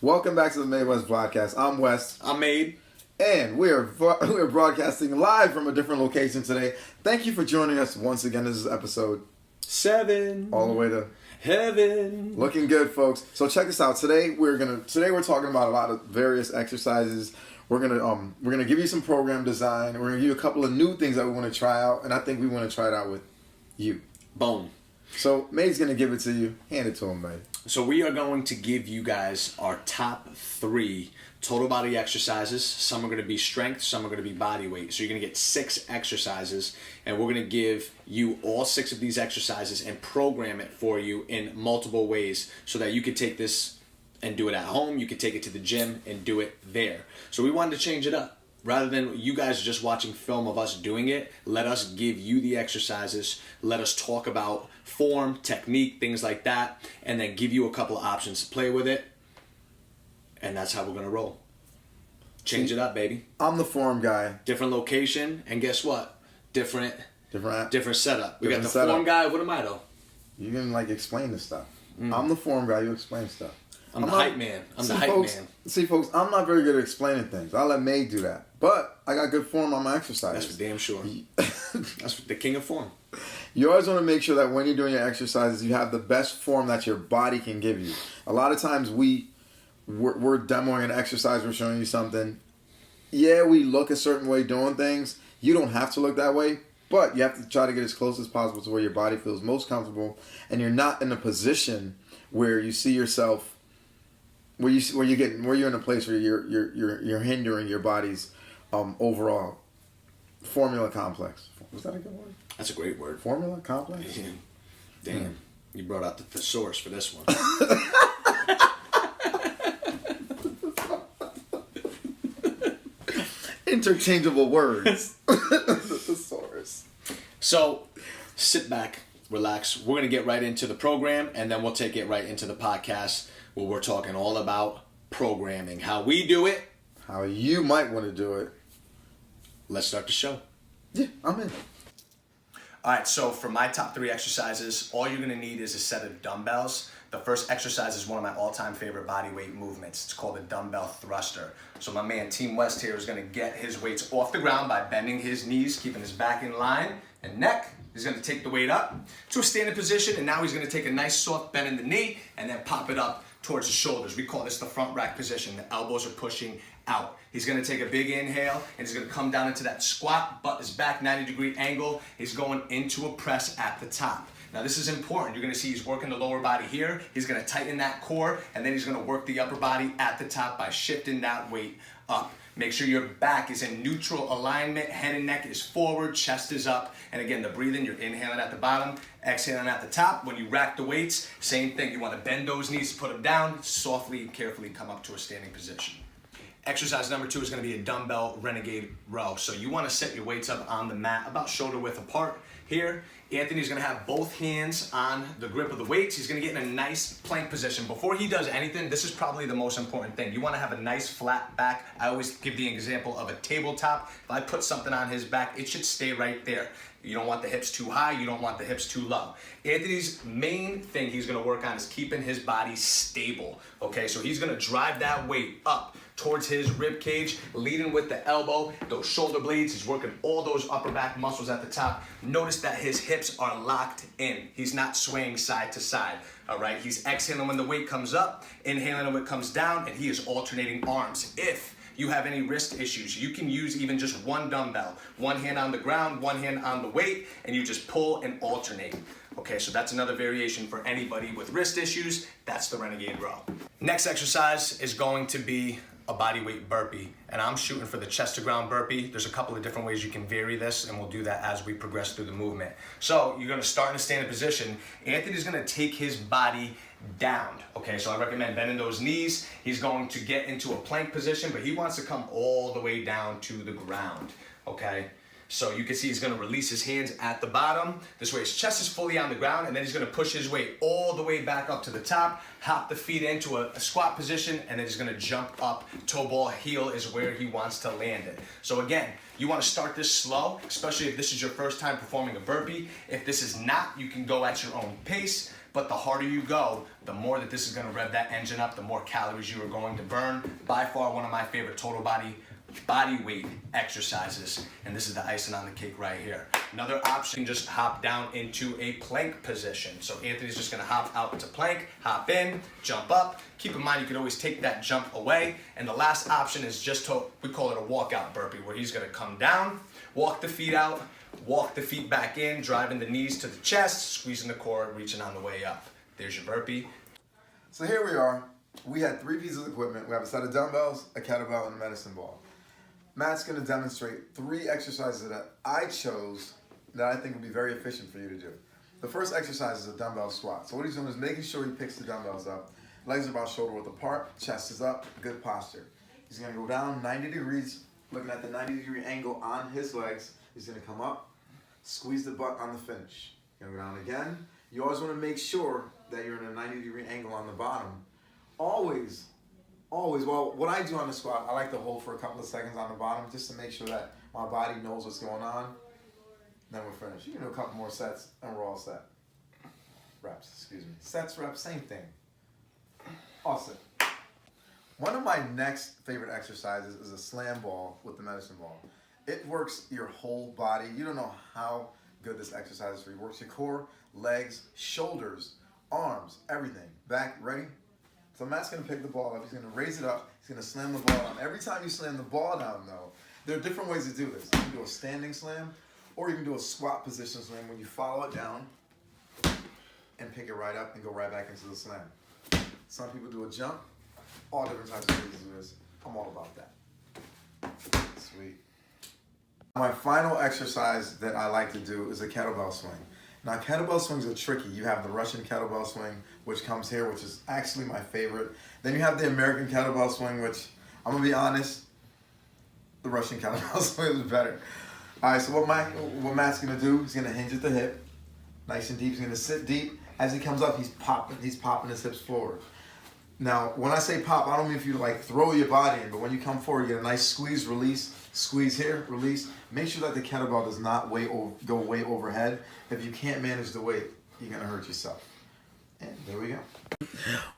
Welcome back to the MADExWEST VLODCAST. I'm West. I'm Made. And we're broadcasting live from a different location today. Thank you for joining us once again. This is episode 7. all the way to heaven. Looking good, folks. So check this out. Today we're talking about a lot of various exercises. We're gonna give you some program design. We're gonna give you a couple of new things that we want to try out, and I think we want to try it out with you. Boom. So May's gonna give it to you. Hand it to him, May. So we are going to give you guys our top 3 total body exercises. Some are going to be strength, some are going to be body weight. So you're going to get 6 exercises, and we're going to give you all 6 of these exercises and program it for you in multiple ways so that you could take this and do it at home. You could take it to the gym and do it there. So we wanted to change it up. Rather than you guys just watching film of us doing it, let us give you the exercises, let us talk about form, technique, things like that, and then give you a couple of options to play with it. And that's how we're going to roll. Change it up, baby. I'm the form guy. Different location, and guess what? Different setup. We got the form guy. What am I, though? You can, explain this stuff. I'm the form guy. You explain stuff. I'm the hype man. Man. See, folks, I'm not very good at explaining things. I'll let May do that. But I got good form on my exercises. That's for damn sure. That's the king of form. You always want to make sure that when you're doing your exercises, you have the best form that your body can give you. A lot of times we're demoing an exercise, we're showing you something. Yeah, we look a certain way doing things. You don't have to look that way, but you have to try to get as close as possible to where your body feels most comfortable, and you're not in a position where you see yourself, where you're in a place where you're hindering your body's overall formula complex. Was that a good word? That's a great word. Formula complex? Damn. You brought out the thesaurus for this one. Interchangeable words. The thesaurus. So, sit back, relax. We're going to get right into the program, and then we'll take it right into the podcast where we're talking all about programming. How we do it. How you might want to do it. Let's start the show. Yeah, I'm in. All right, so for my top 3 exercises, all you're going to need is a set of dumbbells. The first exercise is one of my all-time favorite body weight movements. It's called a dumbbell thruster. So my man, Team West here, is going to get his weights off the ground by bending his knees, keeping his back in line and neck. He's going to take the weight up to a standing position, and now he's going to take a nice soft bend in the knee and then pop it up towards the shoulders. We call this the front rack position. The elbows are pushing out. He's going to take a big inhale, and he's going to come down into that squat, butt is back, 90-degree angle. He's going into a press at the top. Now this is important. You're going to see he's working the lower body here. He's going to tighten that core, and then he's going to work the upper body at the top by shifting that weight up. Make sure your back is in neutral alignment, head and neck is forward, chest is up, and again, the breathing, you're inhaling at the bottom, exhaling at the top. When you rack the weights, same thing. You want to bend those knees, put them down, softly and carefully come up to a standing position. Exercise number 2 is going to be a dumbbell renegade row. So you want to set your weights up on the mat about shoulder width apart here. Anthony's going to have both hands on the grip of the weights. He's going to get in a nice plank position. Before he does anything, this is probably the most important thing. You want to have a nice flat back. I always give the example of a tabletop. If I put something on his back, it should stay right there. You don't want the hips too high, you don't want the hips too low. Anthony's main thing he's going to work on is keeping his body stable. Okay, so he's going to drive that weight up towards his rib cage, leading with the elbow, those shoulder blades. He's working all those upper back muscles at the top. Notice that his hips are locked in. He's not swaying side to side. All right, he's exhaling when the weight comes up, inhaling when it comes down, and he is alternating arms. If you have any wrist issues, you can use even just one dumbbell. One hand on the ground, one hand on the weight, and you just pull and alternate. Okay, so that's another variation for anybody with wrist issues. That's the Renegade Row. Next exercise is going to be a body weight burpee, and I'm shooting for the chest to ground burpee. There's a couple of different ways you can vary this, and we'll do that as we progress through the movement. So you're gonna start in a standing position. Anthony's gonna take his body down. Okay, so I recommend bending those knees. He's going to get into a plank position, but he wants to come all the way down to the ground. Okay, so you can see he's going to release his hands at the bottom. This way his chest is fully on the ground, and then he's going to push his weight all the way back up to the top, hop the feet into a squat position, and then he's going to jump up. Toe ball heel is where he wants to land it. So again, you want to start this slow, especially if this is your first time performing a burpee. If this is not, you can go at your own pace. but the harder you go, the more that this is gonna rev that engine up, the more calories you are going to burn. By far one of my favorite total body weight exercises, and this is the icing on the cake right here. Another option, just hop down into a plank position. So Anthony's just gonna hop out into plank, hop in, jump up. Keep in mind you can always take that jump away. And the last option is we call it a walkout burpee, where he's gonna come down, walk the feet out, walk the feet back in, driving the knees to the chest, squeezing the core, reaching on the way up. There's your burpee. So here we are. We had 3 pieces of equipment. We have a set of dumbbells, a kettlebell, and a medicine ball. Matt's going to demonstrate 3 exercises that I chose that I think will be very efficient for you to do. The first exercise is a dumbbell squat. So what he's doing is making sure he picks the dumbbells up. Legs are about shoulder width apart, chest is up, good posture. He's going to go down 90 degrees, looking at the 90-degree angle on his legs. He's going to come up, squeeze the butt on the finish. You're going to go down again. You always want to make sure that you're in a 90-degree angle on the bottom. Always, well, what I do on the squat, I like to hold for a couple of seconds on the bottom just to make sure that my body knows what's going on. Then we're finished. You can do a couple more sets and we're all set. Sets, reps, same thing. Awesome. One of my next favorite exercises is a slam ball with the medicine ball. It works your whole body. You don't know how good this exercise is for you. It works your core, legs, shoulders, arms, everything. Back, ready? So Matt's going to pick the ball up. He's going to raise it up. He's going to slam the ball down. Every time you slam the ball down, though, there are different ways to do this. You can do a standing slam, or you can do a squat position slam when you follow it down and pick it right up and go right back into the slam. Some people do a jump. All different types of ways to do this. I'm all about that. Sweet. My final exercise that I like to do is a kettlebell swing. Now, kettlebell swings are tricky. You have the Russian kettlebell swing, which comes here, which is actually my favorite. Then you have the American kettlebell swing, which, I'm going to be honest, the Russian kettlebell swing is better. All right, so what Matt's going to do, he's going to hinge at the hip, nice and deep. He's going to sit deep. As he comes up, he's popping his hips forward. Now, when I say pop, I don't mean if you like throw your body in, but when you come forward, you get a nice squeeze, release, squeeze here, release. Make sure that the kettlebell does not go way overhead. If you can't manage the weight, you're gonna hurt yourself. And there we go.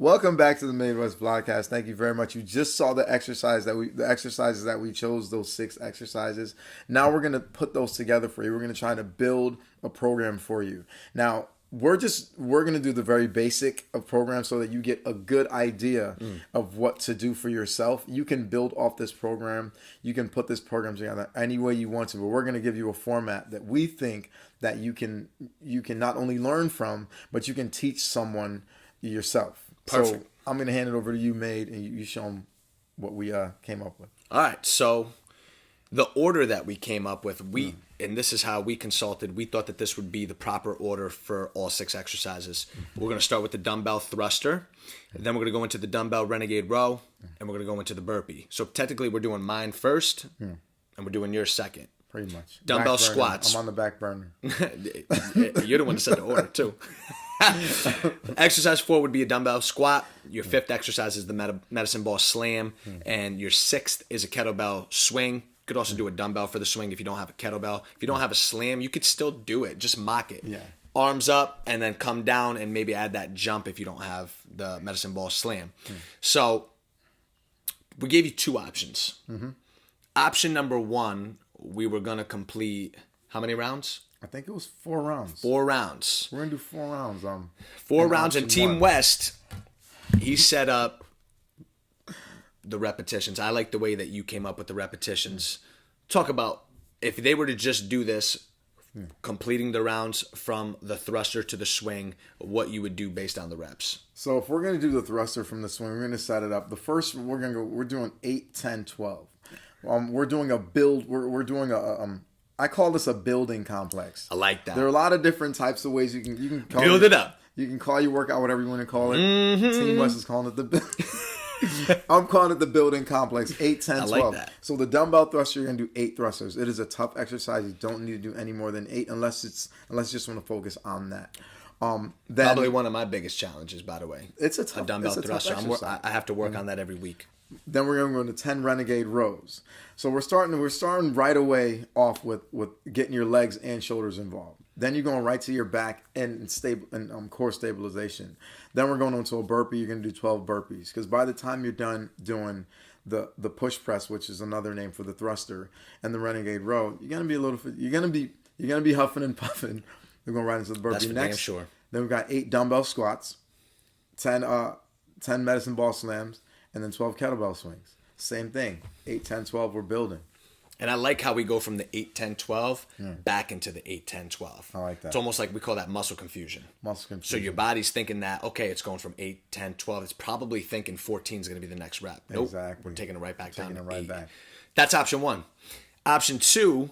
Welcome back to the MADExWEST VLODCAST. Thank you very much. You just saw the exercises that we chose, those 6 exercises. Now we're gonna put those together for you. We're gonna try to build a program for you. Now, we're going to do the very basic of programs so that you get a good idea of what to do for yourself. You can build off this program. You can put this program together any way you want to, but we're going to give you a format that we think that you can not only learn from, but you can teach someone yourself. Perfect. So I'm going to hand it over to you, Made, and you show them what we came up with. All right, so the order that we came up with, and this is how we consulted, we thought that this would be the proper order for all 6 exercises. We're going to start with the dumbbell thruster, and then we're going to go into the dumbbell renegade row, and we're going to go into the burpee. So technically we're doing mine first, and we're doing yours second. Pretty much. Dumbbell squats. I'm on the back burner. You're the one that set the order, too. Exercise 4 would be a dumbbell squat. Your 5th exercise is the medicine ball slam, and your 6th is a kettlebell swing. You could also do a dumbbell for the swing if you don't have a kettlebell. If you don't have a slam, you could still do it. Just mock it. Yeah. Arms up and then come down and maybe add that jump if you don't have the medicine ball slam. So we gave you 2 options. Option number 1, we were going to complete how many rounds? I think it was 4 rounds. 4 rounds. We're going to do 4 rounds. 4 rounds, and Team West, he set up the repetitions. I like the way that you came up with the repetitions. Talk about if they were to just do this, completing the rounds from the thruster to the swing, what you would do based on the reps. So if we're going to do the thruster from the swing, we're going to set it up. The first, we're doing 8, 10, 12. We're doing a build. We're doing I call this a building complex. I like that. There are a lot of different types of ways you can call build it up. You can call your workout whatever you want to call it. Team West is calling it the I'm calling it the building complex. 8, 10, 12. like that. So the dumbbell thruster, you're going to do 8 thrusters. It is a tough exercise. You don't need to do any more than 8 unless you just want to focus on that. Then, probably one of my biggest challenges, by the way. It's a dumbbell thruster. I have to work on that every week. Then we're going to go into 10 renegade rows. So we're starting right away off with getting your legs and shoulders involved. Then you're going right to your back and core stabilization. Then we're going on to a burpee. You're going to do 12 burpees, because by the time you're done doing the push press, which is another name for the thruster, and the Renegade Row, you're gonna be huffing and puffing. We're going right into the burpee. That's for next. damn sure. Then we've got 8 dumbbell squats, 10 medicine ball slams, and then 12 kettlebell swings. Same thing. 8, 10, 12. We're building. And I like how we go from the 8, 10, 12 back into the 8, 10, 12. I like that. It's almost like we call that muscle confusion. So your body's thinking that, okay, it's going from 8, 10, 12. It's probably thinking 14 is going to be the next rep. Nope. Exactly. We're taking it right back down to right 8. back. That's option 1. Option 2,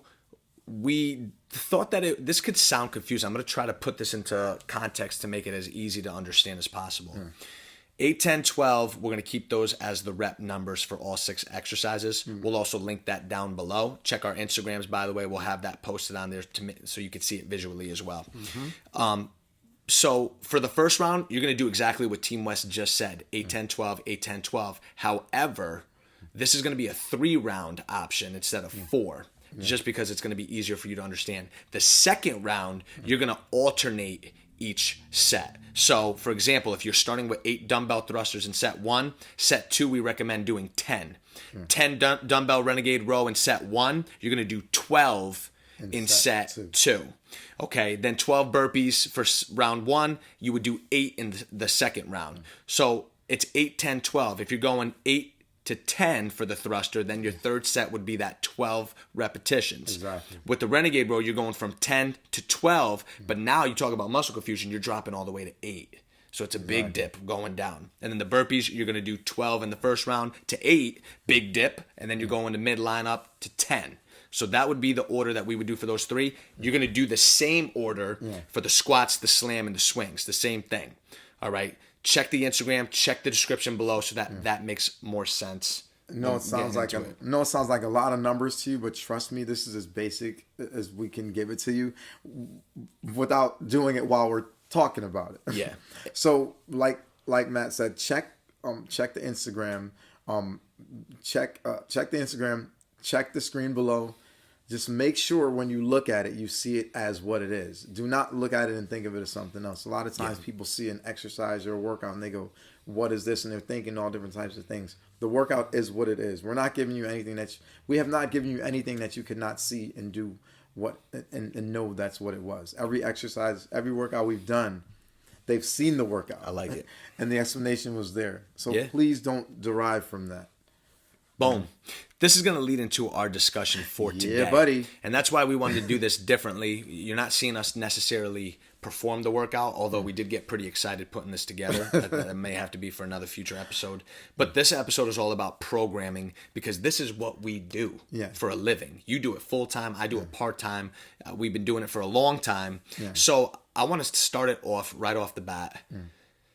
we thought that this could sound confusing. I'm going to try to put this into context to make it as easy to understand as possible. 8, 10, 12, we're going to keep those as the rep numbers for all 6 exercises. We'll also link that down below. Check our Instagrams, by the way. We'll have that posted on there so you can see it visually as well. So for the first round, you're going to do exactly what Team West just said, 8, 10, 12, 8, 10, 12. However, this is going to be a 3-round option instead of 4. Just because it's going to be easier for you to understand. The second round, you're going to alternate each set. So, for example, if you're starting with 8 dumbbell thrusters in set 1, set 2, we recommend doing 10. 10 dumbbell Renegade Row in set 1, you're going to do 12 in set 2. Okay, then 12 burpees for round 1, you would do 8 in the second round. So, it's 8, 10, 12. If you're going 8 to 10 for the thruster, then your third set would be that 12 repetitions. Exactly. With the Renegade Row, you're going from 10 to 12, but now you talk about muscle confusion, you're dropping all the way to 8. So it's a big dip going down. And then the burpees, you're going to do 12 in the first round to 8, big dip, and then you're going to mid line up to 10. So that would be the order that we would do for those 3. You're going to do the same order for the squats, the slam, and the swings, the same thing. All right. Check the Instagram, check the description below so that makes more sense. It sounds like a lot of numbers to you, but trust me, this is as basic as we can give it to you without doing it while we're talking about it. Yeah. So like Matt said, check the Instagram, check the Instagram, check the screen below. Just make sure when you look at it, you see it as what it is. Do not look at it and think of it as something else. A lot of times people see an exercise or a workout and they go, what is this? And they're thinking all different types of things. The workout is what it is. We're not giving you anything we have not given you anything that you could not see and do and know that's what it was. Every exercise, every workout we've done, they've seen the workout. I like it. And the explanation was there. So please don't derive from that. Boom. This is going to lead into our discussion for today. Yeah, buddy. And that's why we wanted to do this differently. You're not seeing us necessarily perform the workout, although we did get pretty excited putting this together. That may have to be for another future episode. But this episode is all about programming, because this is what we do for a living. You do it full-time. I do it part-time. We've been doing it for a long time. Yeah. So I want us to start it off right off the bat.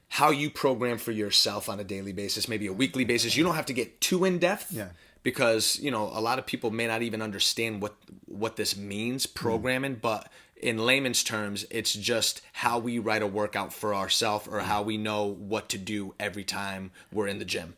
How you program for yourself on a daily basis, maybe a weekly basis. You don't have to get too in-depth because, a lot of people may not even understand what this means, programming, but in layman's terms, it's just how we write a workout for ourselves or how we know what to do every time we're in the gym.